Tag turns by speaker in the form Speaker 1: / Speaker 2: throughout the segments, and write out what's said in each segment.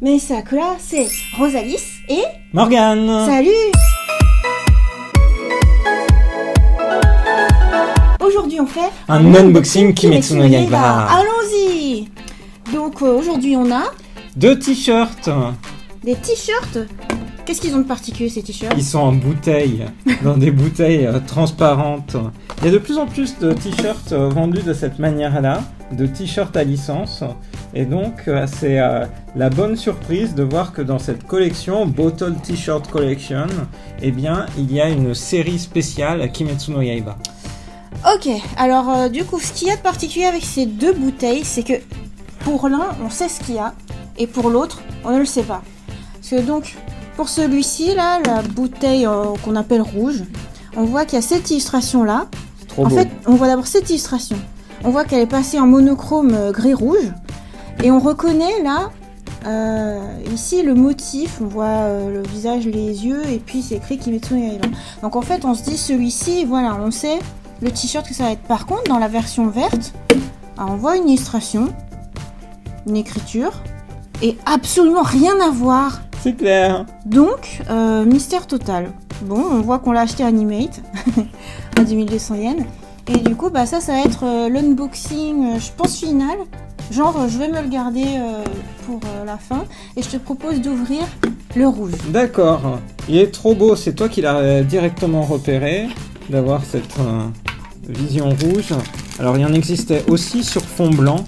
Speaker 1: Mais ça que là, c'est Rosalis et...
Speaker 2: Morgane.
Speaker 1: Salut. Aujourd'hui on fait
Speaker 2: un unboxing Kimetsu no Yaiba.
Speaker 1: Allons-y. Donc aujourd'hui on a...
Speaker 2: 2 t-shirts.
Speaker 1: Des t-shirts. Qu'est-ce qu'ils ont de particulier ces t-shirts?
Speaker 2: Ils sont en bouteille, dans des bouteilles transparentes. Il y a de plus en plus de t-shirts vendus de cette manière-là, de t-shirts à licence. Et donc c'est la bonne surprise de voir que dans cette collection, Bottle T-Shirt Collection, eh bien il y a une série spéciale Kimetsu no Yaiba.
Speaker 1: Ok, alors du coup ce qu'il y a de particulier avec ces 2 bouteilles, c'est que pour l'un on sait ce qu'il y a, et pour l'autre on ne le sait pas. Parce que donc... Pour celui-ci, là, la bouteille qu'on appelle rouge, on voit qu'il y a cette illustration-là.
Speaker 2: Trop beau.
Speaker 1: En fait, on voit d'abord cette illustration. On voit qu'elle est passée en monochrome gris-rouge. Et on reconnaît, là, ici, le motif. On voit le visage, les yeux, et puis c'est écrit Kimetsu no Yaiba. Donc en fait, on se dit, celui-ci, voilà, on sait le t-shirt que ça va être. Par contre, dans la version verte, on voit une illustration, une écriture, et absolument rien à voir.
Speaker 2: C'est clair.
Speaker 1: Donc, mystère total. Bon, on voit qu'on l'a acheté à Animate à 2200 yens. Et du coup, bah ça va être l'unboxing, je pense, final. Genre, je vais me le garder pour la fin. Et je te propose d'ouvrir le rouge.
Speaker 2: D'accord. Il est trop beau. C'est toi qui l'as directement repéré, d'avoir cette vision rouge. Alors, il y en existait aussi sur fond blanc.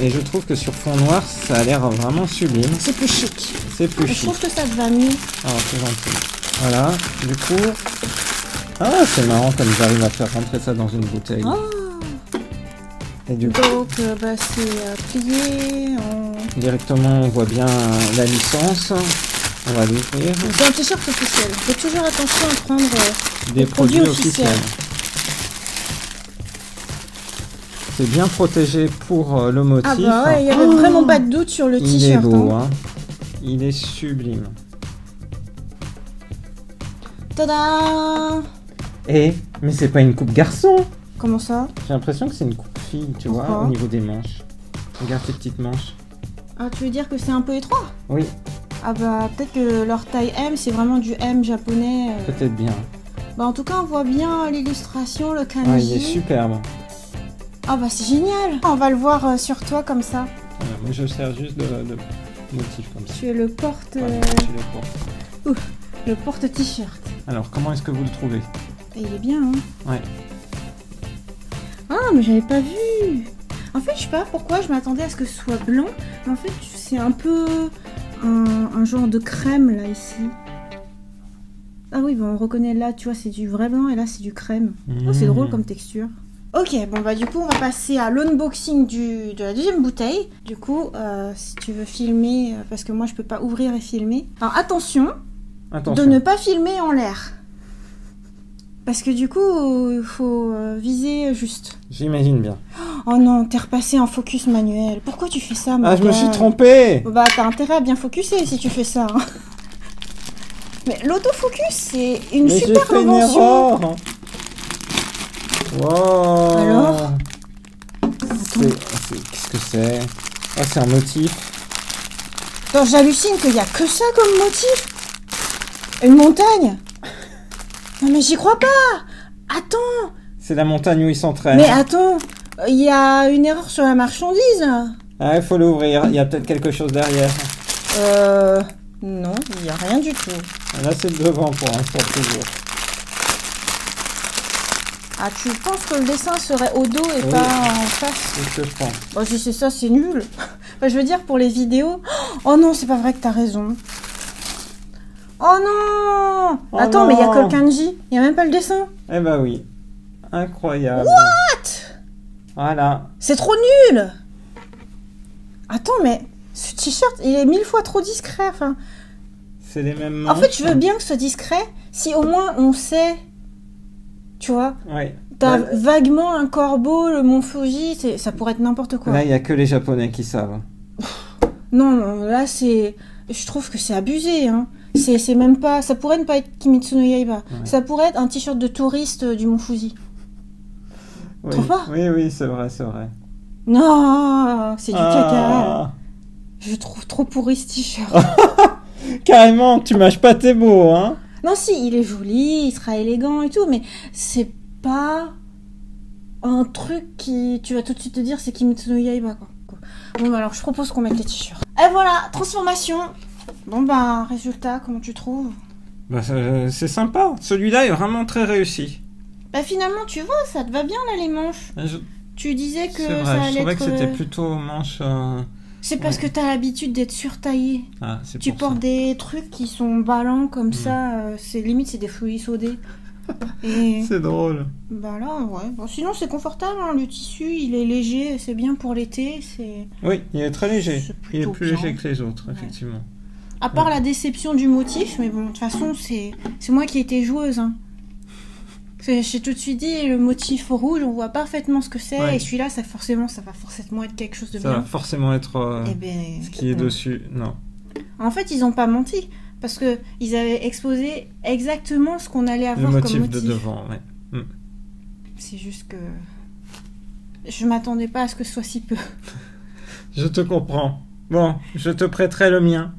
Speaker 2: Et je trouve que sur fond noir, ça a l'air vraiment sublime.
Speaker 1: C'est plus chic.
Speaker 2: C'est plus chic.
Speaker 1: Je trouve que ça te va mieux.
Speaker 2: Ah, c'est gentil. Voilà, du coup... Ah, c'est marrant comme j'arrive à faire rentrer ça dans une bouteille.
Speaker 1: Oh.
Speaker 2: Et du coup...
Speaker 1: Donc, bah, c'est plié.
Speaker 2: Directement, on voit bien la licence. On va l'ouvrir.
Speaker 1: C'est un t-shirt officiel. Faites toujours attention à prendre
Speaker 2: des produits officiels. C'est bien protégé pour le motif.
Speaker 1: Ah bah ouais, il n'y avait vraiment pas de doute sur le t-shirt.
Speaker 2: Il est beau, hein. Il est sublime.
Speaker 1: Tada!
Speaker 2: Mais c'est pas une coupe garçon.
Speaker 1: Comment ça?
Speaker 2: J'ai l'impression que c'est une coupe fille, tu
Speaker 1: Pourquoi?
Speaker 2: vois, au niveau des manches. Regarde ces petites manches.
Speaker 1: Ah, tu veux dire que c'est un peu étroit?
Speaker 2: Oui.
Speaker 1: Ah bah peut-être que leur taille M, c'est vraiment du M japonais.
Speaker 2: Peut-être bien.
Speaker 1: Bah en tout cas, on voit bien l'illustration, le kanji.
Speaker 2: Ah, il est superbe.
Speaker 1: Ah bah c'est génial. On va le voir sur toi comme ça.
Speaker 2: Voilà, moi je sers juste de motif comme ça.
Speaker 1: Tu es le porte...
Speaker 2: Voilà, tu le portes.
Speaker 1: le porte t-shirt.
Speaker 2: Alors, comment est-ce que vous le trouvez?
Speaker 1: Et il est bien, hein?
Speaker 2: Ouais.
Speaker 1: Ah, mais j'avais pas vu. En fait, je sais pas pourquoi je m'attendais à ce que ce soit blanc. Mais en fait, c'est un peu un genre de crème, là, ici. Ah oui, bon, on reconnaît là, tu vois, c'est du vrai blanc et là, c'est du crème. Oh, c'est drôle comme texture. Ok, bon bah du coup on va passer à l'unboxing de la deuxième bouteille. Du coup, si tu veux filmer, parce que moi je peux pas ouvrir et filmer. Alors attention, de ne pas filmer en l'air. Parce que du coup, il faut viser juste.
Speaker 2: J'imagine bien.
Speaker 1: Oh non, t'es repassé en focus manuel. Pourquoi tu fais ça, Morgane?
Speaker 2: Ah, je me suis trompée.
Speaker 1: Bah t'as intérêt à bien focuser si tu fais ça. Hein. Mais l'autofocus, c'est une super invention.
Speaker 2: Wow.
Speaker 1: Alors
Speaker 2: qu'est-ce que c'est? Ah, c'est un motif.
Speaker 1: Attends, j'hallucine qu'il y a que ça comme motif. Une montagne. Non mais j'y crois pas. Attends.
Speaker 2: C'est la montagne où ils s'entraînent.
Speaker 1: Mais attends, il y a une erreur sur la marchandise.
Speaker 2: Ah, il faut l'ouvrir. Il y a peut-être quelque chose derrière.
Speaker 1: Non, il n'y a rien du tout.
Speaker 2: Là, c'est le devant pour l'instant toujours.
Speaker 1: Ah, tu penses que le dessin serait au dos et pas en face?
Speaker 2: C'est ce que je pense.
Speaker 1: Bon, si c'est ça, c'est nul. Enfin, je veux dire, pour les vidéos... Oh non, c'est pas vrai que t'as raison. Oh non!
Speaker 2: Oh
Speaker 1: attends,
Speaker 2: non.
Speaker 1: mais il y a que le kanji. Il n'y a même pas le dessin.
Speaker 2: Eh ben oui. Incroyable.
Speaker 1: What?
Speaker 2: Voilà.
Speaker 1: C'est trop nul! Attends, mais ce t-shirt, il est 1000 fois trop discret. Enfin...
Speaker 2: C'est les mêmes manches.
Speaker 1: En fait, je veux bien que ce soit discret si au moins on sait... Tu vois,
Speaker 2: ouais.
Speaker 1: T'as vaguement un corbeau, le mont Fuji, ça pourrait être n'importe quoi.
Speaker 2: Là, il n'y a que les Japonais qui savent.
Speaker 1: Non, là, c'est... Je trouve que c'est abusé, hein. C'est même pas... Ça pourrait ne pas être Kimetsu no Yaiba. Ouais. Ça pourrait être un t-shirt de touriste du mont Fuji.
Speaker 2: Oui.
Speaker 1: Trouve pas?
Speaker 2: Oui, c'est vrai, c'est vrai.
Speaker 1: Non, c'est du caca. Je trouve trop pourri ce t-shirt.
Speaker 2: Carrément, tu mâches pas tes mots, hein.
Speaker 1: Non, si, il est joli, il sera élégant et tout, mais c'est pas un truc qui... Tu vas tout de suite te dire, c'est Kimetsu no Yaiba, quoi. Bon, bah alors, je propose qu'on mette les t-shirts. Et voilà, transformation. Bon, bah, résultat, comment tu trouves?
Speaker 2: Bah, c'est sympa. Celui-là est vraiment très réussi.
Speaker 1: Bah, finalement, tu vois, ça te va bien, là, les manches. Tu disais que
Speaker 2: C'est vrai,
Speaker 1: ça allait
Speaker 2: je trouvais
Speaker 1: être...
Speaker 2: que c'était plutôt manche...
Speaker 1: C'est parce que t'as l'habitude d'être surtaillé.
Speaker 2: Ah, c'est
Speaker 1: Tu
Speaker 2: pour
Speaker 1: portes
Speaker 2: ça.
Speaker 1: des trucs qui sont ballants comme ça, c'est limite c'est des fruits saudés. Et
Speaker 2: C'est drôle.
Speaker 1: bah là, ouais. Bon, sinon c'est confortable, hein, le tissu, il est léger, c'est bien pour l'été. C'est
Speaker 2: Oui, il est très léger.
Speaker 1: C'est
Speaker 2: Il est
Speaker 1: plutôt
Speaker 2: plus
Speaker 1: bien.
Speaker 2: léger que les autres,
Speaker 1: Ouais.
Speaker 2: effectivement.
Speaker 1: à part la déception du motif, mais bon, de toute façon c'est moi qui ai été joueuse. Hein. J'ai tout de suite dit le motif rouge, on voit parfaitement ce que c'est,
Speaker 2: Ouais.
Speaker 1: et celui-là, ça va forcément être quelque chose de
Speaker 2: Ça va
Speaker 1: bien.
Speaker 2: forcément être
Speaker 1: Eh ben,
Speaker 2: ce qui est
Speaker 1: bon.
Speaker 2: dessus. Non.
Speaker 1: En fait, ils ont pas menti. Parce que ils avaient exposé exactement ce qu'on allait
Speaker 2: Le
Speaker 1: avoir
Speaker 2: motif
Speaker 1: comme motif.
Speaker 2: de devant, ouais.
Speaker 1: C'est juste que je m'attendais pas à ce que ce soit si peu.
Speaker 2: Je te comprends. Bon, je te prêterai le mien.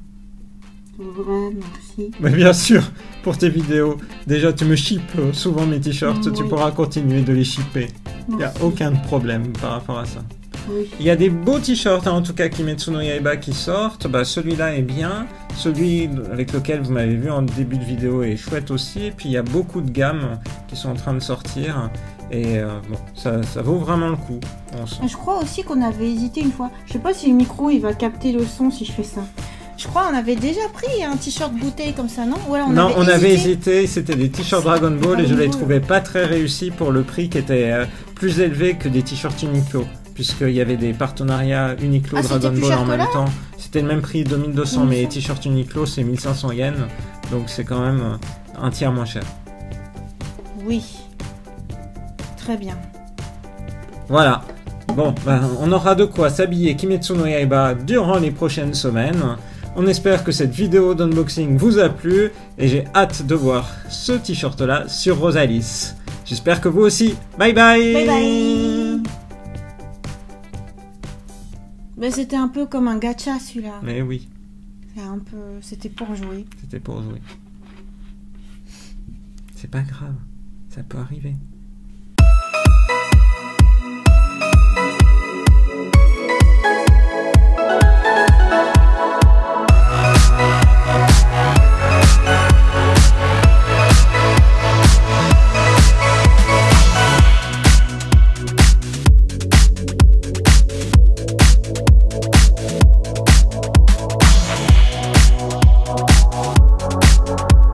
Speaker 1: Vraiment aussi.
Speaker 2: Mais bien sûr, pour tes vidéos. Déjà, tu me shippes souvent mes t-shirts,
Speaker 1: Oui.
Speaker 2: tu pourras continuer de les shipper. Il n'y a
Speaker 1: Merci.
Speaker 2: aucun problème par rapport à ça.
Speaker 1: Oui.
Speaker 2: Il y a des beaux t-shirts, hein, en tout cas, Kimetsu no Yaiba qui sortent. Bah, celui-là est bien. Celui avec lequel vous m'avez vu en début de vidéo est chouette aussi. Et puis, il y a beaucoup de gammes qui sont en train de sortir. Et bon, ça vaut vraiment le coup. On sent.
Speaker 1: Je crois aussi qu'on avait hésité une fois. Je sais pas si le micro il va capter le son si je fais ça. Je crois qu'on avait déjà pris un t-shirt bouteille comme ça, non? Ou alors
Speaker 2: Non, on avait
Speaker 1: hésité.
Speaker 2: hésité, c'était des t-shirts Dragon Ball et je les
Speaker 1: Dragon Ball.
Speaker 2: trouvais pas très réussis pour le prix qui était plus élevé que des t-shirts Uniqlo, puisqu'il y avait des partenariats Uniqlo
Speaker 1: Ah, c'était
Speaker 2: Dragon
Speaker 1: plus
Speaker 2: Ball
Speaker 1: cher
Speaker 2: en
Speaker 1: que
Speaker 2: même
Speaker 1: là
Speaker 2: temps. C'était le même prix, 2200, mais les
Speaker 1: 1200.
Speaker 2: t-shirts Uniqlo c'est 1500 yens, donc c'est quand même un tiers moins cher.
Speaker 1: Oui. Très bien.
Speaker 2: Voilà. Bon, ben, on aura de quoi s'habiller Kimetsu no Yaiba durant les prochaines semaines. On espère que cette vidéo d'unboxing vous a plu et j'ai hâte de voir ce t-shirt là sur Rosalis. J'espère que vous aussi. Bye bye.
Speaker 1: Bye bye. Mais c'était un peu comme un gacha celui-là.
Speaker 2: Mais oui,
Speaker 1: C'était pour jouer.
Speaker 2: c'était pour jouer. C'est pas grave, ça peut arriver.